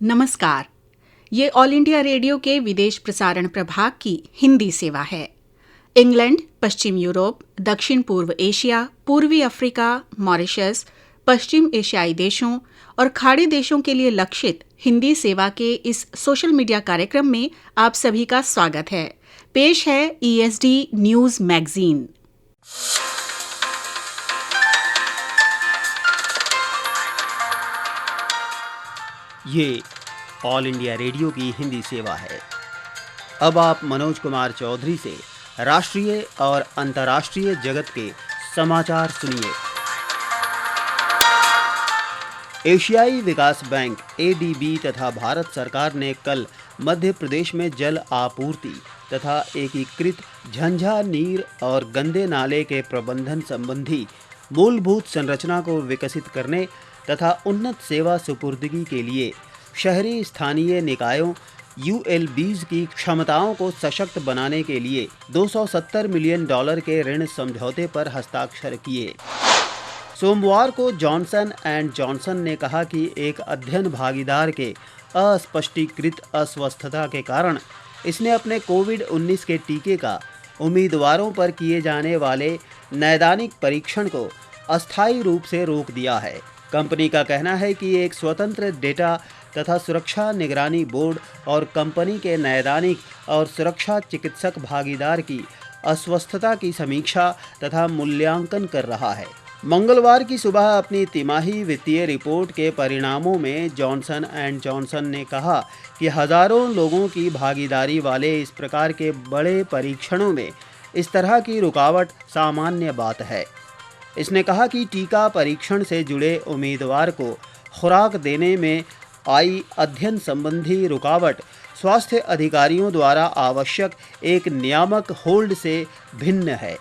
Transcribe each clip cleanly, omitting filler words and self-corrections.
नमस्कार। ये all India radio के विदेश प्रसारण प्रभाग की हिंदी सेवा है। इंग्लैंड, पश्चिम यूरोप, दक्षिण पूर्व एशिया, पूर्वी अफ्रीका, मॉरिशस, पश्चिम एशियाई देशों और खाड़ी देशों के लिए लक्षित हिंदी सेवा के इस सोशल मीडिया कार्यक्रम में आप सभी का स्वागत है। पेश है ESD न्यूज मैगजीन। ये ऑल इंडिया रेडियो की हिंदी सेवा है। अब आप मनोज कुमार चौधरी से राष्ट्रीय और अंतर्राष्ट्रीय जगत के समाचार सुनिए। एशियाई विकास बैंक ADB तथा भारत सरकार ने कल मध्य प्रदेश में जल आपूर्ति तथा एकीकृत झंझा नीर और गंदे नाले के प्रबंधन संबंधी मूलभूत संरचना को विकसित करने तथा उन्नत सेवा सुपुर्दगी के लिए शहरी स्थानीय निकायों ULBs की क्षमताओं को सशक्त बनाने के लिए $270 मिलियन के ऋण समझौते पर हस्ताक्षर किए। सोमवार को जॉनसन एंड जॉनसन ने कहा कि एक अध्ययन भागीदार के अस्पष्टीकृत अस्वस्थता के कारण इसने अपने कोविड-19 के टीके का उम्मीदवारों पर किए जाने वाले नैदानिक परीक्षण को अस्थायी रूप से रोक दिया है। कंपनी का कहना है कि एक स्वतंत्र डेटा तथा सुरक्षा निगरानी बोर्ड और कंपनी के नैदानिक और सुरक्षा चिकित्सक भागीदार की अस्वस्थता की समीक्षा तथा मूल्यांकन कर रहा है। मंगलवार की सुबह अपनी तिमाही वित्तीय रिपोर्ट के परिणामों में जॉनसन एंड जॉनसन ने कहा कि हजारों लोगों की भागीदारी वाले इस प्रकार के बड़े परीक्षणों में इस तरह की रुकावट सामान्य बात है। इसने कहा कि टीका परीक्षण से जुड़े उम्मीदवार को खुराक देने में आई अध्ययन संबंधी रुकावट स्वास्थ्य अधिकारियों द्वारा आवश्यक एक नियामक होल्ड से भिन्न है।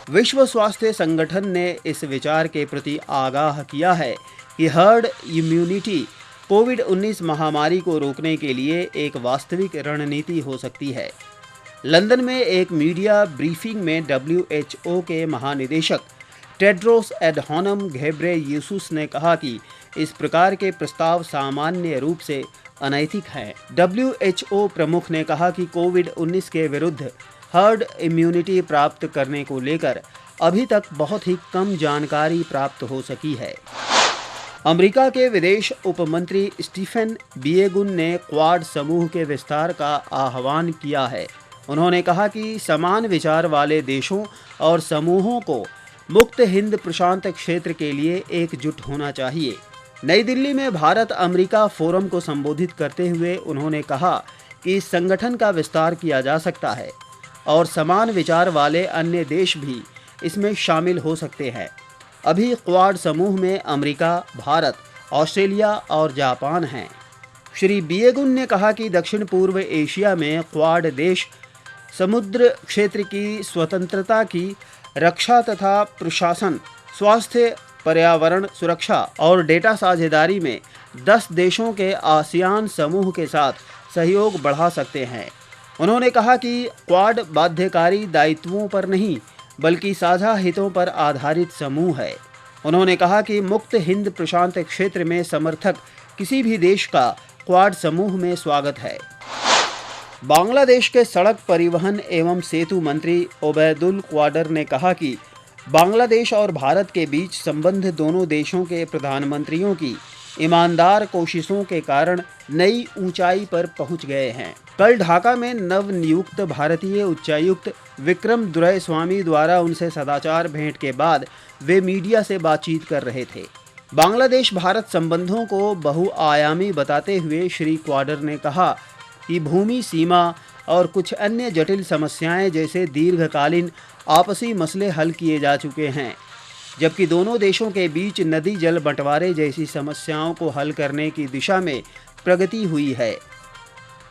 विश्व स्वास्थ्य संगठन ने इस विचार के प्रति आगाह किया है कि हर्ड इम्यूनिटी कोविड-19 महामारी को रोकने के लिए एक वास्तविक रणनीति हो सकती है। लंदन में एक मीडिया ब्रीफिंग में WHO के महानिदेशक टेड्रोस एडहानम घेब्रेयेसुस ने कहा कि इस प्रकार के प्रस्ताव सामान्य रूप से अनैतिक हैं। WHO प्रमुख ने कहा कि कोविड-19 के विरुद्ध हर्ड इम्यूनिटी प्राप्त करने को लेकर अभी तक बहुत ही कम जानकारी प्राप्त हो सकी है। अमेरिका के विदेश उपमंत्री स्टीफन बिएगुन ने क्वाड समूह के विस्तार का आह्वान किया है। उन्होंने कहा कि समान विचार वाले देशों और समूहों को मुक्त हिंद प्रशांत क्षेत्र के लिए एकजुट होना चाहिए। नई दिल्ली में भारत अमेरिका फोरम को संबोधित करते हुए उन्होंने कहा कि इस संगठन का विस्तार किया जा सकता है और समान विचार वाले अन्य देश भी इसमें शामिल हो सकते हैं। अभी क्वाड समूह में अमेरिका, भारत, ऑस्ट्रेलिया और जापान हैं। श्री बिएगुन ने कहा कि दक्षिण पूर्व एशिया में क्वाड देश समुद्र क्षेत्र की स्वतंत्रता की रक्षा तथा प्रशासन, स्वास्थ्य, पर्यावरण सुरक्षा और डेटा साझेदारी में 10 देशों के आसियान समूह के साथ सहयोग बढ़ा सकते हैं। उन्होंने कहा कि क्वाड बाध्यकारी दायित्वों पर नहीं बल्कि साझा हितों पर आधारित समूह है। उन्होंने कहा कि मुक्त हिंद प्रशांत क्षेत्र में समर्थक किसी भी देश का क्वाड समूह में स्वागत है। बांग्लादेश के सड़क परिवहन एवं सेतु मंत्री ओबैदुल क्वाडर ने कहा कि बांग्लादेश और भारत के बीच संबंध दोनों देशों के प्रधानमंत्रियों की ईमानदार कोशिशों के कारण नई ऊंचाई पर पहुंच गए हैं। कल ढाका में नवनियुक्त भारतीय उच्चायुक्त विक्रम दुरईस्वामी द्वारा उनसे सदाचार भेंट के बाद वे मीडिया से बातचीत कर रहे थे। बांग्लादेश भारत संबंधों को बहुआयामी बताते हुए श्री क्वाडर ने कहा कि भूमि सीमा और कुछ अन्य जटिल समस्याएं जैसे दीर्घकालीन आपसी मसले हल किए जा चुके हैं, जबकि दोनों देशों के बीच नदी जल बंटवारे जैसी समस्याओं को हल करने की दिशा में प्रगति हुई है।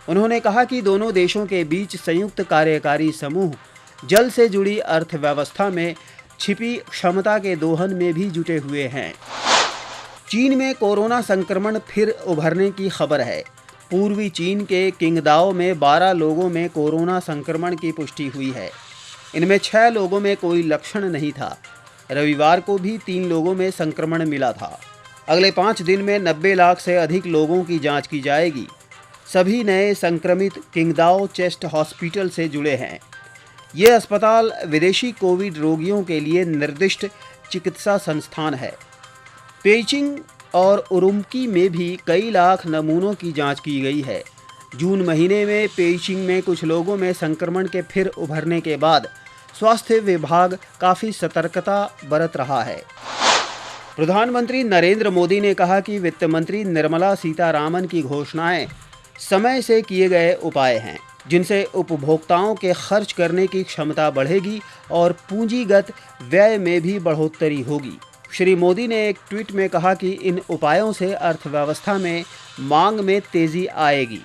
उन्होंने कहा कि दोनों देशों के बीच संयुक्त कार्यकारी समूह जल से जुड़ी अर्थव्यवस्था में छिपी क्षमता के दोहन में भी जुटे हुए हैं। चीन में कोरोना संक्रमण फिर उभरने की खबर है। पूर्वी चीन के किंगदाओ में 12 लोगों में कोरोना संक्रमण की पुष्टि हुई है। इनमें 6 लोगों में कोई लक्षण नहीं था। रविवार को भी 3 लोगों में संक्रमण मिला था। अगले 5 दिन में 90 लाख से अधिक लोगों की जांच की जाएगी। सभी नए संक्रमित किंगदाओ चेस्ट हॉस्पिटल से जुड़े हैं। ये अस्पताल विदेशी कोविड रोगियों के लिए निर्दिष्ट चिकित्सा संस्थान है। पेइचिंग और उरुम्की में भी कई लाख नमूनों की जांच की गई है। जून महीने में पेइचिंग में कुछ लोगों में संक्रमण के फिर उभरने के बाद स्वास्थ्य विभाग काफ़ी सतर्कता बरत रहा है। प्रधानमंत्री नरेंद्र मोदी ने कहा कि वित्त मंत्री निर्मला सीतारामन की घोषणाएं समय से किए गए उपाय हैं, जिनसे उपभोक्ताओं के खर्च करने की क्षमता बढ़ेगी और पूंजीगत व्यय में भी बढ़ोतरी होगी। श्री मोदी ने एक ट्वीट में कहा कि इन उपायों से अर्थव्यवस्था में मांग में तेजी आएगी।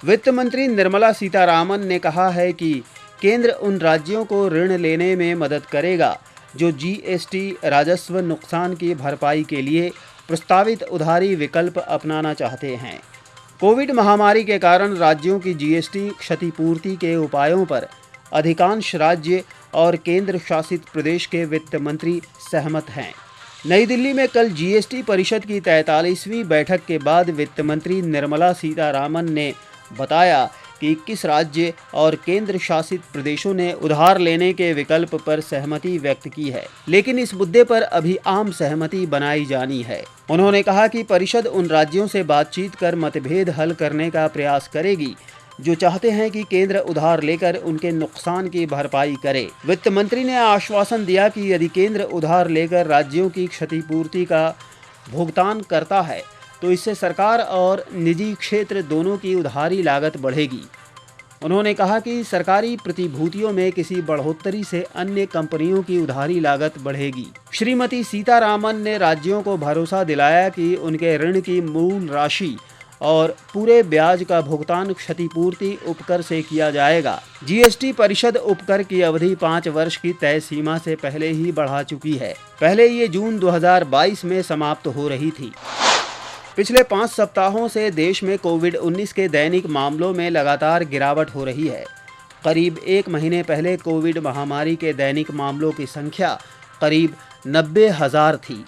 वित्त मंत्री निर्मला सीतारामन ने कहा है कि केंद्र उन राज्यों को ऋण लेने में मदद करेगा जो जीएसटी राजस्व नुकसान की भरपाई के लिए प्रस्तावित उधारी विकल्प अपनाना चाहते हैं। कोविड महामारी के कारण राज्यों की जीएसटी क्षतिपूर्ति के उपायों पर अधिकांश राज्य और केंद्र शासित प्रदेश के वित्त मंत्री सहमत हैं। नई दिल्ली में कल जीएसटी परिषद की 43वीं बैठक के बाद वित्त मंत्री निर्मला सीतारामन ने बताया कि 21 राज्य और केंद्र शासित प्रदेशों ने उधार लेने के विकल्प पर सहमति व्यक्त की है, लेकिन इस मुद्दे पर अभी आम सहमति बनाई जानी है। उन्होंने कहा कि परिषद उन राज्यों से बातचीत कर मतभेद हल करने का प्रयास करेगी जो चाहते हैं कि केंद्र उधार लेकर उनके नुकसान की भरपाई करे। वित्त मंत्री ने आश्वासन दिया कि यदि केंद्र उधार लेकर राज्यों की क्षतिपूर्ति का भुगतान करता है तो इससे सरकार और निजी क्षेत्र दोनों की उधारी लागत बढ़ेगी। उन्होंने कहा कि सरकारी प्रतिभूतियों में किसी बढ़ोतरी से अन्य कंपनियों की उधारी लागत बढ़ेगी। श्रीमती सीतारामन ने राज्यों को भरोसा दिलाया कि उनके ऋण की मूल राशि और पूरे ब्याज का भुगतान क्षतिपूर्ति उपकर से किया जाएगा। जीएसटी परिषद उपकर की अवधि 5 वर्ष की तय सीमा से पहले ही बढ़ा चुकी है। पहले ये जून 2022 में समाप्त हो रही थी। पिछले 5 सप्ताहों से देश में कोविड-19 के दैनिक मामलों में लगातार गिरावट हो रही है। करीब 1 महीने पहले कोविड महामारी के दैनिक मामलों की संख्या करीब 90,000 थी,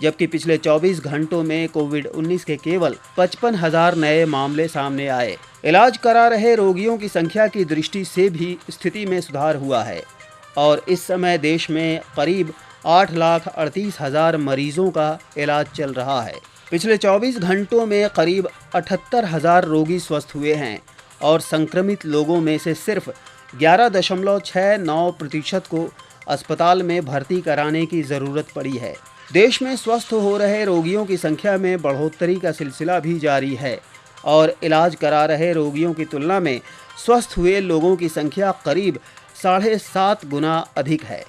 जबकि पिछले 24 घंटों में कोविड-19 के केवल 55,000 नए मामले सामने आए। इलाज करा रहे रोगियों की संख्या की दृष्टि से भी स्थिति में सुधार हुआ है और इस समय देश में करीब 8,38,000 मरीजों का इलाज चल रहा है। पिछले 24 घंटों में करीब 78,000 रोगी स्वस्थ हुए हैं और संक्रमित लोगों में से सिर्फ 11.69% को अस्पताल में भर्ती कराने की ज़रूरत पड़ी है। देश में स्वस्थ हो रहे रोगियों की संख्या में बढ़ोतरी का सिलसिला भी जारी है और इलाज करा रहे रोगियों की तुलना में स्वस्थ हुए लोगों की संख्या करीब 7.5 गुना अधिक है।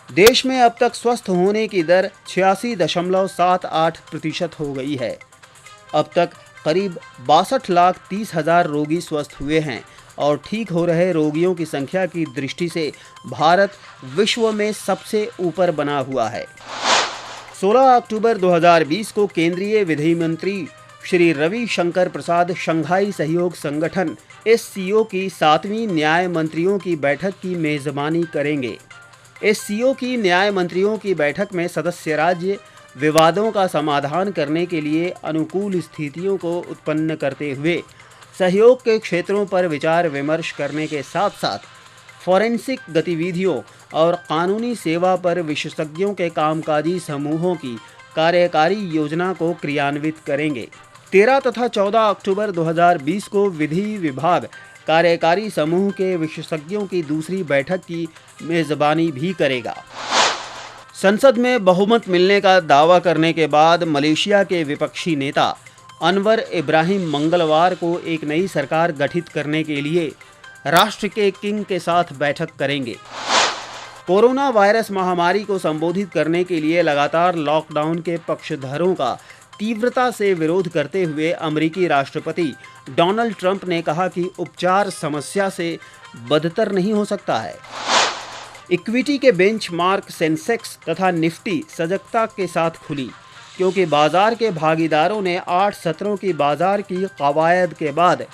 देश में अब तक स्वस्थ होने की दर 86.78% हो गई है। अब तक करीब 62,30,000 रोगी स्वस्थ हुए हैं और ठीक हो रहे रोगियों की संख्या की दृष्टि से भारत विश्व में सबसे ऊपर बना हुआ है। 16 अक्टूबर 2020 को केंद्रीय विधि मंत्री श्री रविशंकर प्रसाद शंघाई सहयोग संगठन SCO की 7वीं न्याय मंत्रियों की बैठक की मेज़बानी करेंगे। SCO की न्याय मंत्रियों की बैठक में सदस्य राज्य विवादों का समाधान करने के लिए अनुकूल स्थितियों को उत्पन्न करते हुए सहयोग के क्षेत्रों पर विचार विमर्श करने के साथ साथ फॉरेंसिक गतिविधियों और कानूनी सेवा पर विशेषज्ञों के कामकाजी समूहों की कार्यकारी योजना को क्रियान्वित करेंगे। 13 तथा 14 अक्टूबर 2020 को विधि विभाग कार्यकारी समूह के विशेषज्ञों की दूसरी बैठक की मेज़बानी भी करेगा। संसद में बहुमत मिलने का दावा करने के बाद मलेशिया के विपक्षी नेता अनवर इब्राहिम मंगलवार को एक नई सरकार गठित करने के लिए राष्ट्र के किंग के साथ बैठक करेंगे। कोरोना वायरस महामारी को संबोधित करने के लिए लगातार लॉकडाउन के पक्षधरों का तीव्रता से विरोध करते हुए अमेरिकी राष्ट्रपति डोनाल्ड ट्रंप ने कहा कि उपचार समस्या से बदतर नहीं हो सकता है। इक्विटी के बेंचमार्क सेंसेक्स तथा निफ्टी सजगता के साथ खुली क्योंकि बाजार के भागीदारों ने 8 सत्रों की बाजार की कवायद के बाद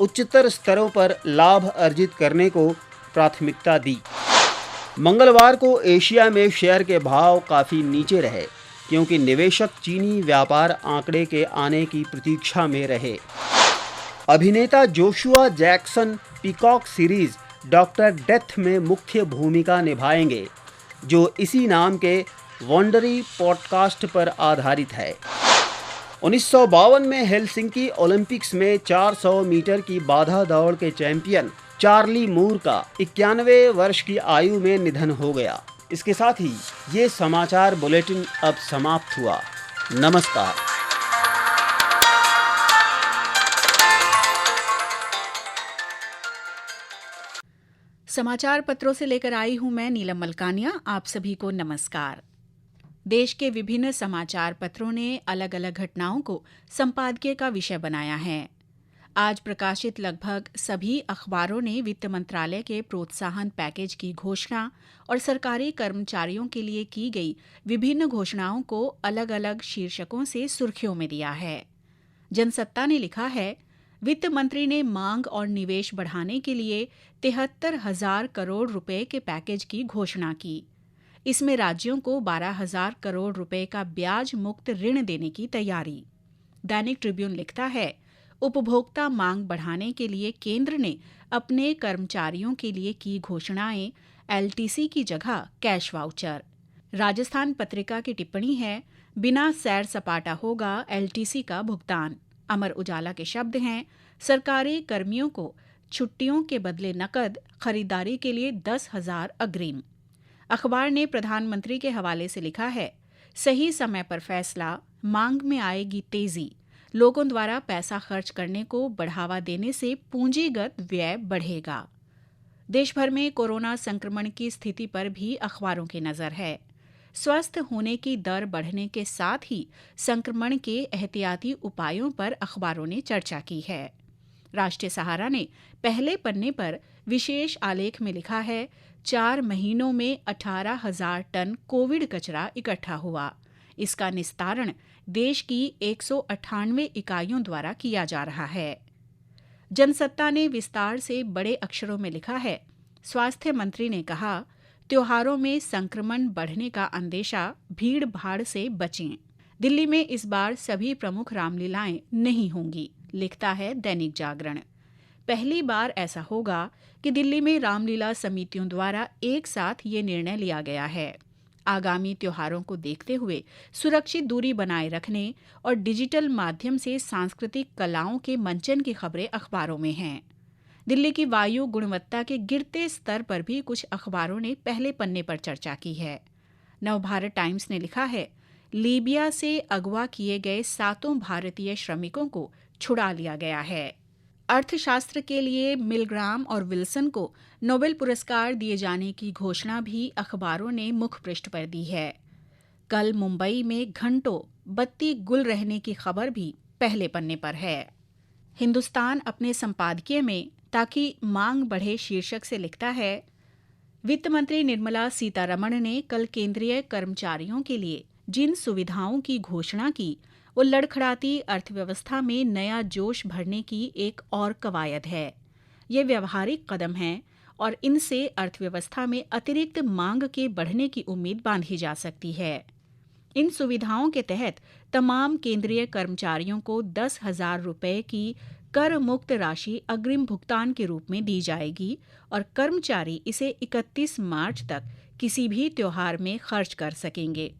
उच्चतर स्तरों पर लाभ अर्जित करने को प्राथमिकता दी। मंगलवार को एशिया में शेयर के भाव काफ़ी नीचे रहे। क्योंकि निवेशक चीनी व्यापार आंकड़े के आने की प्रतीक्षा में रहे। अभिनेता Joshua Jackson peacock series doctor death में मुख्य भूमिका निभाएंगे, जो इसी नाम के वॉन्डरी पॉडकास्ट पर आधारित है। 1952 में हेलसिंकी ओलंपिक्स में 400 मीटर की बाधा दौड़ के चैंपियन चार्ली मूर का 91 वर्ष की आयु में निधन हो गया। इसके साथ ही ये समाचार बुलेटिन अब समाप्त हुआ। नमस्कार। समाचार पत्रों से लेकर आई हूं मैं नीलम मलकानिया। आप सभी को नमस्कार। देश के विभिन्न समाचार पत्रों ने अलग अलग घटनाओं को संपादकीय का विषय बनाया है। आज प्रकाशित लगभग सभी अखबारों ने वित्त मंत्रालय के प्रोत्साहन पैकेज की घोषणा और सरकारी कर्मचारियों के लिए की गई विभिन्न घोषणाओं को अलग अलग शीर्षकों से सुर्खियों में दिया है। जनसत्ता ने लिखा है, वित्त मंत्री ने मांग और निवेश बढ़ाने के लिए 73,000 करोड़ रुपए के पैकेज की घोषणा की। इसमें राज्यों को 12,000 करोड़ रुपए का ब्याज मुक्त ऋण देने की तैयारी। दैनिक ट्रिब्यून लिखता है, उपभोक्ता मांग बढ़ाने के लिए केंद्र ने अपने कर्मचारियों के लिए की घोषणाएं, एलटीसी की जगह कैश वाउचर। राजस्थान पत्रिका की टिप्पणी है, बिना सैर सपाटा होगा एलटीसी का भुगतान। अमर उजाला के शब्द हैं, सरकारी कर्मियों को छुट्टियों के बदले नकद, खरीदारी के लिए 10,000 अग्रिम। अखबार ने प्रधानमंत्री के हवाले से लिखा है, सही समय पर फैसला, मांग में आएगी तेजी। लोगों द्वारा पैसा खर्च करने को बढ़ावा देने से पूंजीगत व्यय बढ़ेगा। देश भर में कोरोना संक्रमण की स्थिति पर भी अखबारों की नजर है। स्वस्थ होने की दर बढ़ने के साथ ही संक्रमण के एहतियाती उपायों पर अखबारों ने चर्चा की है। राष्ट्रीय सहारा ने पहले पन्ने पर विशेष आलेख में लिखा है, 4 महीनों में 18,000 टन कोविड कचरा इकट्ठा हुआ। इसका निस्तारण देश की 198 इकाइयों द्वारा किया जा रहा है। जनसत्ता ने विस्तार से बड़े अक्षरों में लिखा है, स्वास्थ्य मंत्री ने कहा, त्योहारों में संक्रमण बढ़ने का अंदेशा, भीड़ भाड़ से बचें। दिल्ली में इस बार सभी प्रमुख रामलीलाएं नहीं होंगी, लिखता है दैनिक जागरण। पहली बार ऐसा होगा कि दिल्ली में रामलीला समितियों द्वारा एक साथ ये निर्णय लिया गया है। आगामी त्योहारों को देखते हुए सुरक्षित दूरी बनाए रखने और डिजिटल माध्यम से सांस्कृतिक कलाओं के मंचन की खबरें अखबारों में हैं। दिल्ली की वायु गुणवत्ता के गिरते स्तर पर भी कुछ अखबारों ने पहले पन्ने पर चर्चा की है। नवभारत टाइम्स ने लिखा है, लीबिया से अगवा किए गए 7 भारतीय श्रमिकों को छुड़ा लिया गया है। अर्थशास्त्र के लिए मिलग्राम और विल्सन को नोबेल पुरस्कार दिए जाने की घोषणा भी अखबारों ने मुख पृष्ठ पर दी है। कल मुंबई में घंटों बत्ती गुल रहने की खबर भी पहले पन्ने पर है। हिंदुस्तान अपने संपादकीय में ताकि मांग बढ़े शीर्षक से लिखता है, वित्त मंत्री निर्मला सीतारमण ने कल केंद्रीय कर्मचारियों के लिए जिन सुविधाओं की घोषणा की, वो लड़खड़ाती अर्थव्यवस्था में नया जोश भरने की एक और कवायद है। ये व्यवहारिक कदम हैं और इनसे अर्थव्यवस्था में अतिरिक्त मांग के बढ़ने की उम्मीद बांधी जा सकती है। इन सुविधाओं के तहत तमाम केंद्रीय कर्मचारियों को 10,000 रुपये की कर मुक्त राशि अग्रिम भुगतान के रूप में दी जाएगी और कर्मचारी इसे 31 मार्च तक किसी भी त्योहार में खर्च कर सकेंगे।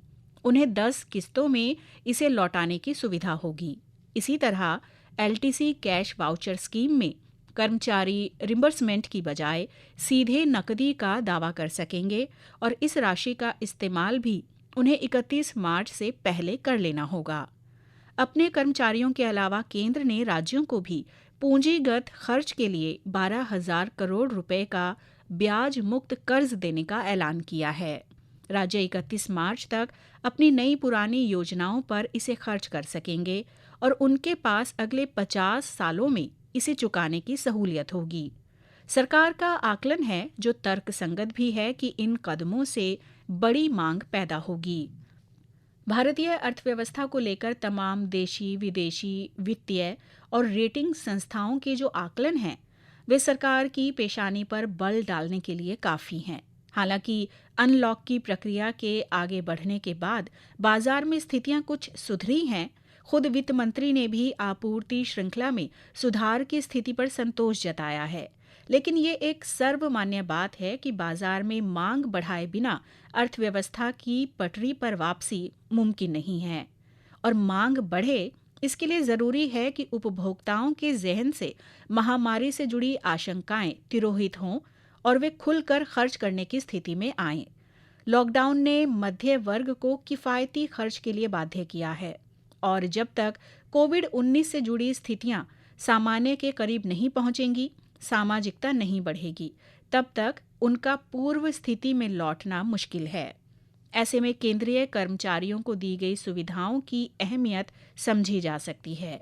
उन्हें 10 किस्तों में इसे लौटाने की सुविधा होगी। इसी तरह एलटीसी कैश वाउचर स्कीम में कर्मचारी रिम्बर्समेंट की बजाय सीधे नकदी का दावा कर सकेंगे और इस राशि का इस्तेमाल भी उन्हें 31 मार्च से पहले कर लेना होगा। अपने कर्मचारियों के अलावा केंद्र ने राज्यों को भी पूंजीगत खर्च के लिए 12,000 करोड़ रुपए का ब्याज मुक्त कर्ज देने का ऐलान किया है। राज्य 31 मार्च तक अपनी नई पुरानी योजनाओं पर इसे खर्च कर सकेंगे और उनके पास अगले 50 सालों में इसे चुकाने की सहूलियत होगी। सरकार का आकलन है, जो तर्कसंगत भी है, कि इन कदमों से बड़ी मांग पैदा होगी। भारतीय अर्थव्यवस्था को लेकर तमाम देशी विदेशी वित्तीय और रेटिंग संस्थाओं के जो आकलन हैं, वे सरकार की पेशानी पर बल डालने के लिए काफ़ी हैं। हालांकि अनलॉक की प्रक्रिया के आगे बढ़ने के बाद बाजार में स्थितियां कुछ सुधरी हैं। खुद वित्त मंत्री ने भी आपूर्ति श्रृंखला में सुधार की स्थिति पर संतोष जताया है। लेकिन ये एक सर्वमान्य बात है कि बाजार में मांग बढ़ाए बिना अर्थव्यवस्था की पटरी पर वापसी मुमकिन नहीं है। और मांग बढ़े, इसके लिए जरूरी है कि उपभोक्ताओं के जहन से महामारी से जुड़ी आशंकाएं तिरोहित हों और वे खुलकर खर्च करने की स्थिति में आएं। लॉकडाउन ने मध्य वर्ग को किफायती खर्च के लिए बाध्य किया है और जब तक कोविड-19 से जुड़ी स्थितियां सामान्य के करीब नहीं पहुंचेंगी, सामाजिकता नहीं बढ़ेगी, तब तक उनका पूर्व स्थिति में लौटना मुश्किल है। ऐसे में केंद्रीय कर्मचारियों को दी गई सुविधाओं की अहमियत समझी जा सकती है।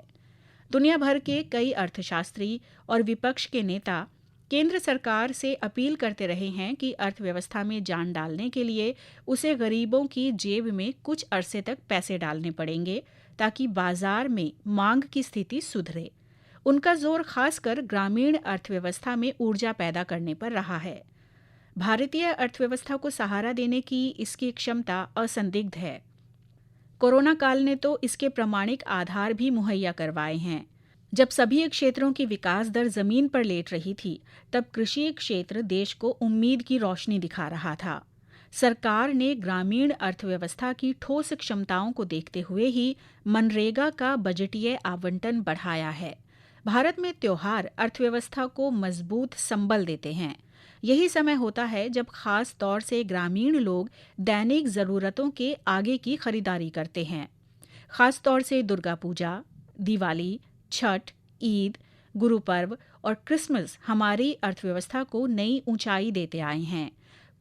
दुनिया भर के कई अर्थशास्त्री और विपक्ष के नेता केंद्र सरकार से अपील करते रहे हैं कि अर्थव्यवस्था में जान डालने के लिए उसे गरीबों की जेब में कुछ अरसे तक पैसे डालने पड़ेंगे ताकि बाजार में मांग की स्थिति सुधरे। उनका जोर खासकर ग्रामीण अर्थव्यवस्था में ऊर्जा पैदा करने पर रहा है। भारतीय अर्थव्यवस्था को सहारा देने की इसकी क्षमता असंदिग्ध है। कोरोना काल ने तो इसके प्रामाणिक आधार भी मुहैया करवाए हैं। जब सभी क्षेत्रों की विकास दर जमीन पर लेट रही थी, तब कृषि क्षेत्र देश को उम्मीद की रोशनी दिखा रहा था। सरकार ने ग्रामीण अर्थव्यवस्था की ठोस क्षमताओं को देखते हुए ही मनरेगा का बजटीय आवंटन बढ़ाया है। भारत में त्योहार अर्थव्यवस्था को मजबूत संबल देते हैं। यही समय होता है जब खास तौर से ग्रामीण लोग दैनिक जरूरतों के आगे की खरीदारी करते हैं। खास तौर से दुर्गा पूजा, दिवाली, छठ, ईद, गुरु पर्व और क्रिसमस हमारी अर्थव्यवस्था को नई ऊंचाई देते आए हैं।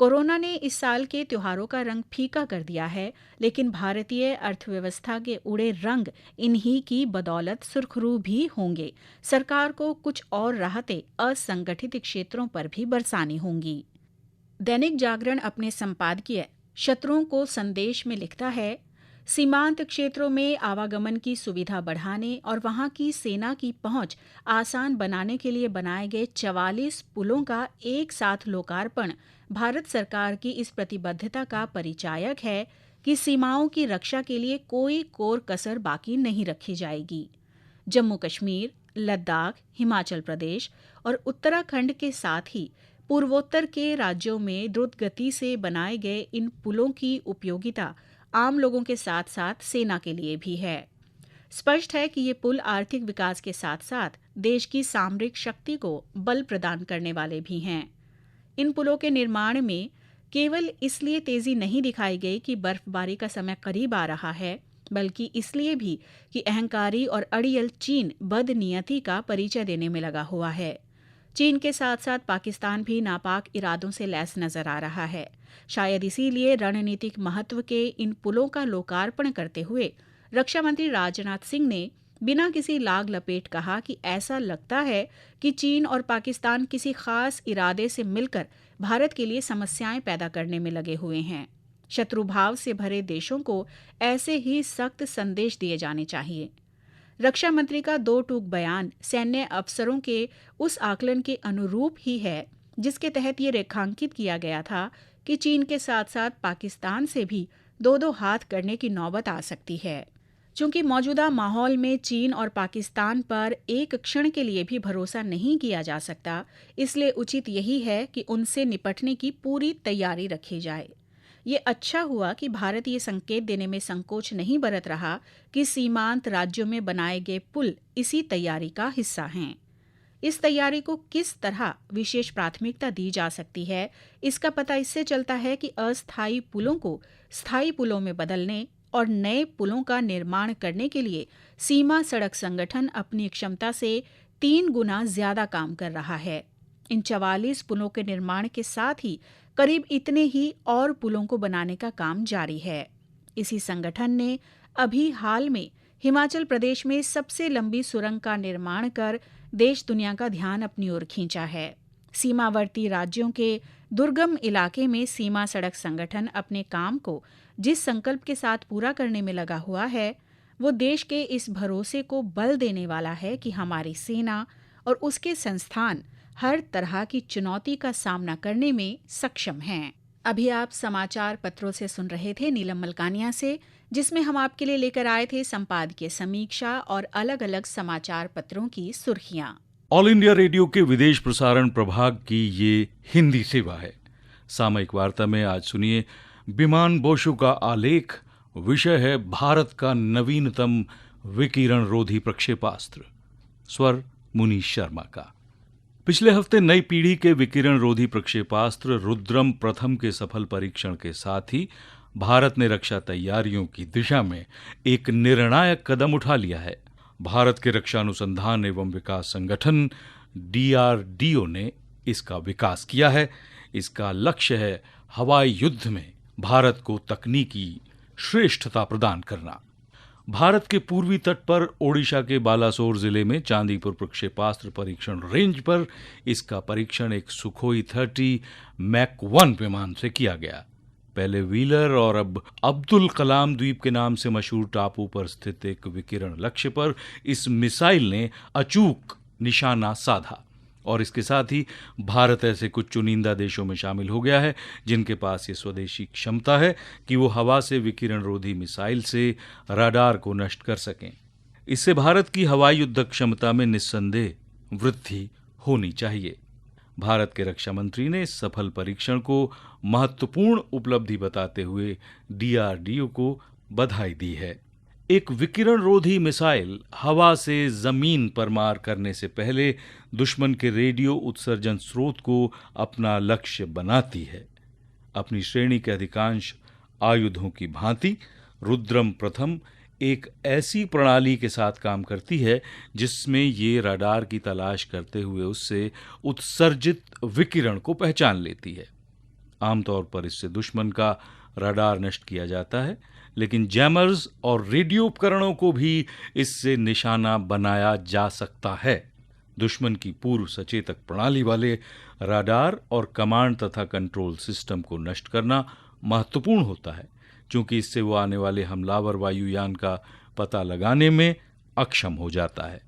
कोरोना ने इस साल के त्योहारों का रंग फीका कर दिया है, लेकिन भारतीय अर्थव्यवस्था के उड़े रंग इन्हीं की बदौलत सुर्खरू भी होंगे। सरकार को कुछ और राहतें असंगठित क्षेत्रों पर भी बरसानी होंगी। दैनिक जागरण अपने संपादकीय शत्रुओं को संदेश में लिखता है, सीमांत क्षेत्रों में आवागमन की सुविधा बढ़ाने और वहां की सेना की पहुंच आसान बनाने के लिए बनाए गए 44 पुलों का एक साथ लोकार्पण भारत सरकार की इस प्रतिबद्धता का परिचायक है कि सीमाओं की रक्षा के लिए कोई कोर कसर बाकी नहीं रखी जाएगी। जम्मू कश्मीर, लद्दाख, हिमाचल प्रदेश और उत्तराखंड के साथ ही पूर्वोत्तर के राज्यों में द्रुत गति से बनाए गए इन पुलों की उपयोगिता आम लोगों के साथ साथ सेना के लिए भी है। स्पष्ट है कि ये पुल आर्थिक विकास के साथ साथ देश की सामरिक शक्ति को बल प्रदान करने वाले भी हैं। इन पुलों के निर्माण में केवल इसलिए तेजी नहीं दिखाई गई कि बर्फबारी का समय करीब आ रहा है, बल्कि इसलिए भी कि अहंकारी और अड़ियल चीन बदनीयती का परिचय देने में लगा हुआ है। चीन के साथ साथ पाकिस्तान भी नापाक इरादों से लैस नजर आ रहा है। शायद इसीलिए रणनीतिक महत्व के इन पुलों का लोकार्पण करते हुए रक्षा मंत्री राजनाथ सिंह ने बिना किसी लाग लपेट कहा कि ऐसा लगता है कि चीन और पाकिस्तान किसी खास इरादे से मिलकर भारत के लिए समस्याएं पैदा करने में लगे हुए हैं। शत्रुभाव से भरे देशों को ऐसे ही सख्त संदेश दिए जाने चाहिए। रक्षा मंत्री का दो टूक बयान सैन्य अफसरों के उस आकलन के अनुरूप ही है जिसके तहत ये रेखांकित किया गया था कि चीन के साथ साथ पाकिस्तान से भी दो हाथ करने की नौबत आ सकती है। चूंकि मौजूदा माहौल में चीन और पाकिस्तान पर एक क्षण के लिए भी भरोसा नहीं किया जा सकता, इसलिए उचित यही है कि उनसे निपटने की पूरी तैयारी रखी जाए। ये अच्छा हुआ कि भारत ये संकेत देने में संकोच नहीं बरत रहा कि सीमांत राज्यों में बनाए गए पुल इसी तैयारी का हिस्सा हैं। इस तैयारी को किस तरह विशेष प्राथमिकता दी जा सकती है, इसका पता इससे चलता है कि अस्थायी पुलों को स्थायी पुलों में बदलने और नए पुलों का निर्माण करने के लिए सीमा सड़क संगठन अपनी क्षमता से 3 गुना ज्यादा काम कर रहा है। इन 44 पुलों के निर्माण के साथ ही करीब इतने ही और पुलों को बनाने का काम जारी है। इसी संगठन ने अभी हाल में हिमाचल प्रदेश में सबसे लंबी सुरंग का निर्माण कर देश दुनिया का ध्यान अपनी ओर खींचा है। सीमावर्ती राज्यों के दुर्गम इलाके में सीमा सड़क संगठन अपने काम को जिस संकल्प के साथ पूरा करने में लगा हुआ है, वो देश के इस भरोसे को बल देने वाला है कि हमारी सेना और उसके संस्थान हर तरह की चुनौती का सामना करने में सक्षम हैं। अभी आप समाचार पत्रों से सुन रहे थे नीलम मलकानिया से, जिसमें हम आपके लिए लेकर आए थे संपादकीय समीक्षा और अलग अलग समाचार पत्रों की सुर्खियां। ऑल इंडिया रेडियो के विदेश प्रसारण प्रभाग की ये हिंदी सेवा है। सामयिक वार्ता में आज सुनिए विमान बोशु का आलेख। विषय है भारत का नवीनतम विकिरण रोधी प्रक्षेपास्त्र। स्वर मुनीश शर्मा का। पिछले हफ्ते नई पीढ़ी के विकिरण रोधी प्रक्षेपास्त्र रुद्रम प्रथम के सफल परीक्षण के साथ ही भारत ने रक्षा तैयारियों की दिशा में एक निर्णायक कदम उठा लिया है। भारत के रक्षा अनुसंधान एवं विकास संगठन DRDO ने इसका विकास किया है। इसका लक्ष्य है हवाई युद्ध में भारत को तकनीकी श्रेष्ठता प्रदान करना। भारत के पूर्वी तट पर ओडिशा के बालासोर जिले में चांदीपुर प्रक्षेपास्त्र परीक्षण रेंज पर इसका परीक्षण एक सुखोई 30 मैक 1 विमान से किया गया। पहले व्हीलर और अब अब्दुल कलाम द्वीप के नाम से मशहूर टापू पर स्थित एक विकिरण लक्ष्य पर इस मिसाइल ने अचूक निशाना साधा और इसके साथ ही भारत ऐसे कुछ चुनिंदा देशों में शामिल हो गया है जिनके पास ये स्वदेशी क्षमता है कि वो हवा से विकिरण रोधी मिसाइल से रडार को नष्ट कर सकें। इससे भारत की हवाई युद्ध क्षमता में निस्संदेह वृद्धि होनी चाहिए। भारत के रक्षा मंत्री ने इस सफल परीक्षण को महत्वपूर्ण उपलब्धि बताते हुए DRDO को बधाई दी है। एक विकिरण रोधी मिसाइल हवा से जमीन पर मार करने से पहले दुश्मन के रेडियो उत्सर्जन स्रोत को अपना लक्ष्य बनाती है। अपनी श्रेणी के अधिकांश आयुधों की भांति रुद्रम प्रथम एक ऐसी प्रणाली के साथ काम करती है जिसमें ये रडार की तलाश करते हुए उससे उत्सर्जित विकिरण को पहचान लेती है। आमतौर पर इससे दुश्मन का रडार नष्ट किया जाता है, लेकिन जैमर्स और रेडियो उपकरणों को भी इससे निशाना बनाया जा सकता है। दुश्मन की पूर्व सचेतक प्रणाली वाले रडार और कमांड तथा कंट्रोल सिस्टम को नष्ट करना महत्वपूर्ण होता है, क्योंकि इससे वो आने वाले हमलावर वायुयान का पता लगाने में अक्षम हो जाता है।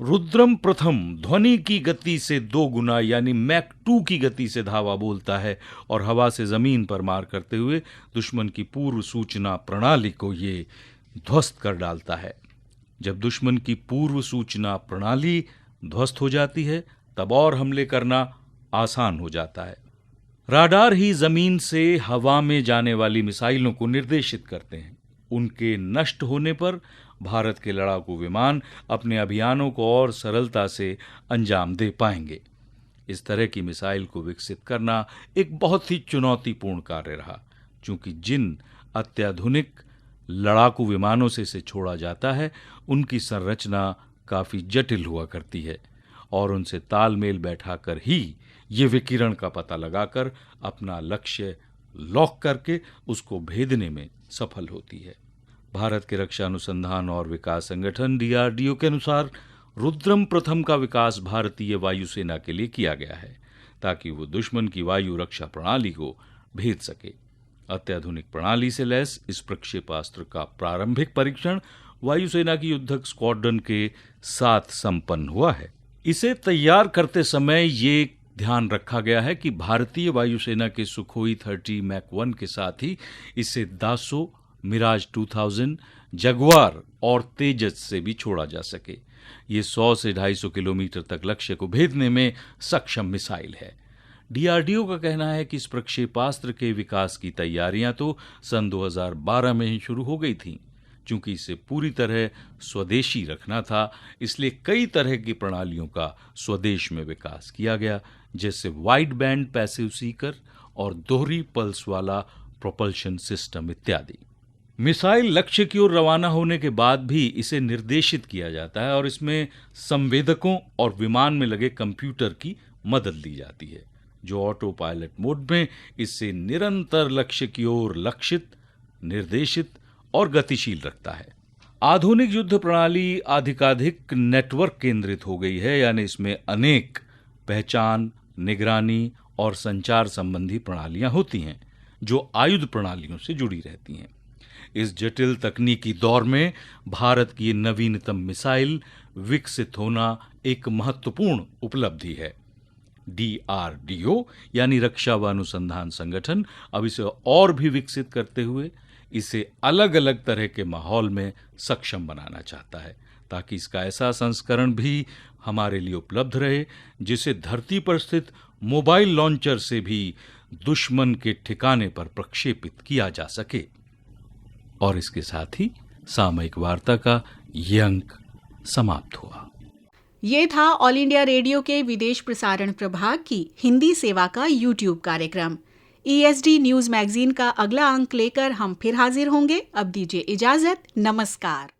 रुद्रम प्रथम ध्वनि की गति से 2 गुना यानी मैक 2 की गति से धावा बोलता है और हवा से जमीन पर मार करते हुए दुश्मन की पूर्व सूचना प्रणाली को ये ध्वस्त कर डालता है। जब दुश्मन की पूर्व सूचना प्रणाली ध्वस्त हो जाती है तब और हमले करना आसान हो जाता है। राडार ही जमीन से हवा में जाने वाली मिसाइलों को निर्देशित करते हैं। उनके नष्ट होने पर भारत के लड़ाकू विमान अपने अभियानों को और सरलता से अंजाम दे पाएंगे। इस तरह की मिसाइल को विकसित करना एक बहुत ही चुनौतीपूर्ण कार्य रहा, क्योंकि जिन अत्याधुनिक लड़ाकू विमानों से इसे छोड़ा जाता है उनकी संरचना काफी जटिल हुआ करती है और उनसे तालमेल बैठाकर ही ये विकिरण का पता लगाकर अपना लक्ष्य लॉक करके उसको भेदने में सफल होती है। भारत के रक्षा अनुसंधान और विकास संगठन DRDO के अनुसार रुद्रम प्रथम का विकास भारतीय वायुसेना के लिए किया गया है ताकि वो दुश्मन की वायु रक्षा प्रणाली को भेद सके। अत्याधुनिक प्रणाली से लैस इस प्रक्षेपास्त्र का प्रारंभिक परीक्षण वायुसेना की युद्धक स्क्वाड्रन के साथ संपन्न हुआ है। इसे तैयार करते समय ये ध्यान रखा गया है कि भारतीय वायुसेना के सुखोई 30 मैक 1 के साथ ही इसे दासो, मिराज 2000, जगुआर और तेजस से भी छोड़ा जा सके। ये 100 से 250 किलोमीटर तक लक्ष्य को भेदने में सक्षम मिसाइल है। DRDO का कहना है कि इस प्रक्षेपास्त्र के विकास की तैयारियां तो सन 2012 में ही शुरू हो गई थीं। चूंकि इसे पूरी तरह स्वदेशी रखना था, इसलिए कई तरह की प्रणालियों का स्वदेश में विकास किया गया, जैसे वाइड बैंड पैसिव सीकर और दोहरी पल्स वाला प्रोपल्शन सिस्टम इत्यादि। मिसाइल लक्ष्य की ओर रवाना होने के बाद भी इसे निर्देशित किया जाता है और इसमें संवेदकों और विमान में लगे कंप्यूटर की मदद ली जाती है, जो ऑटो पायलट मोड में इससे निरंतर लक्ष्य की ओर लक्षित, निर्देशित और गतिशील रखता है। आधुनिक युद्ध प्रणाली अधिकाधिक नेटवर्क केंद्रित हो गई है, यानी इसमें अनेक पहचान, निगरानी और संचार संबंधी प्रणालियां होती हैं जो आयुध प्रणालियों से जुड़ी रहती हैं। इस जटिल तकनीकी दौर में भारत की नवीनतम मिसाइल विकसित होना एक महत्वपूर्ण उपलब्धि है। DRDO यानी रक्षा व अनुसंधान संगठन अब इसे और भी विकसित करते हुए इसे अलग अलग तरह के माहौल में सक्षम बनाना चाहता है, ताकि इसका ऐसा संस्करण भी हमारे लिए उपलब्ध रहे जिसे धरती पर स्थित मोबाइल लॉन्चर से भी दुश्मन के ठिकाने पर प्रक्षेपित किया जा सके। और इसके साथ ही सामयिक वार्ता का ये अंक समाप्त हुआ। ये था ऑल इंडिया रेडियो के विदेश प्रसारण प्रभाग की हिंदी सेवा का यूट्यूब कार्यक्रम। ESD न्यूज मैगजीन का अगला अंक लेकर हम फिर हाजिर होंगे। अब दीजिए इजाजत। नमस्कार।